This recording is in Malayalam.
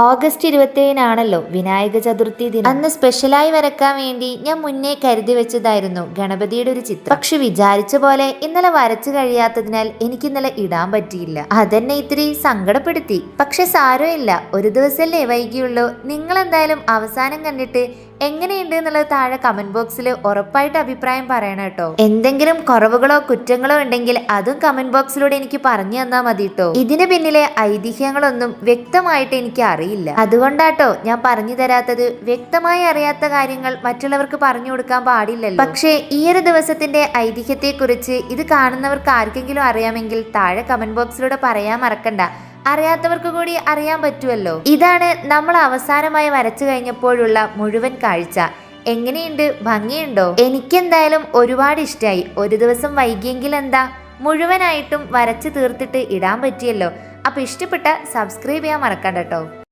ഓഗസ്റ്റ് 27-നാണല്ലോ വിനായക ചതുർത്ഥി ദിനം. അന്ന് സ്പെഷ്യലായി വരക്കാൻ വേണ്ടി ഞാൻ മുന്നേ കരുതി വെച്ചതായിരുന്നു ഗണപതിയുടെ ഒരു ചിത്രം. പക്ഷെ വിചാരിച്ച പോലെ ഇന്നലെ വരച്ചു കഴിയാത്തതിനാൽ എനിക്ക് ഇന്നലെ ഇടാൻ പറ്റിയില്ല. അതെന്നെ ഇത്തിരി സങ്കടപ്പെടുത്തി. പക്ഷെ സാരമില്ല, ഒരു ദിവസമല്ലേ വൈകിയുള്ളൂ. നിങ്ങൾ എന്തായാലും അവസാനം കണ്ടിട്ട് എങ്ങനെയുണ്ട് എന്നുള്ളത് താഴെ കമന്റ് ബോക്സിൽ ഉറപ്പായിട്ട് അഭിപ്രായം പറയണം കേട്ടോ. എന്തെങ്കിലും കുറവുകളോ കുറ്റങ്ങളോ ഉണ്ടെങ്കിൽ അതും കമന്റ് ബോക്സിലൂടെ എനിക്ക് പറഞ്ഞു തന്നാ മതി കേട്ടോ. ഇതിന് പിന്നിലെ ഐതിഹ്യങ്ങളൊന്നും വ്യക്തമായിട്ട് എനിക്ക് അറിയില്ല. അതുകൊണ്ടാട്ടോ ഞാൻ പറഞ്ഞു തരാത്തത്. വ്യക്തമായി അറിയാത്ത കാര്യങ്ങൾ മറ്റുള്ളവർക്ക് പറഞ്ഞു കൊടുക്കാൻ പാടില്ലല്ലോ. പക്ഷേ ഈ ഒരു ദിവസത്തിന്റെ ഐതിഹ്യത്തെ കുറിച്ച് ഇത് കാണുന്നവർക്ക് ആർക്കെങ്കിലും അറിയാമെങ്കിൽ താഴെ കമന്റ് ബോക്സിലൂടെ പറയാൻ മറക്കണ്ട. അറിയാത്തവർക്ക് കൂടി അറിയാൻ പറ്റുമല്ലോ. ഇതാണ് നമ്മൾ അവസാനമായി വരച്ചു കഴിഞ്ഞപ്പോഴുള്ള മുഴുവൻ കാഴ്ച. എങ്ങനെയുണ്ട്? ഭംഗിയുണ്ടോ? എനിക്കെന്തായാലും ഒരുപാട് ഇഷ്ടമായി. ഒരു ദിവസം വൈകിയെങ്കിൽ എന്താ, മുഴുവനായിട്ടും വരച്ചു തീർത്തിട്ട് ഇടാൻ പറ്റിയല്ലോ. അപ്പൊ ഇഷ്ടപ്പെട്ട സബ്സ്ക്രൈബ് ചെയ്യാൻ മറക്കണ്ട കേട്ടോ.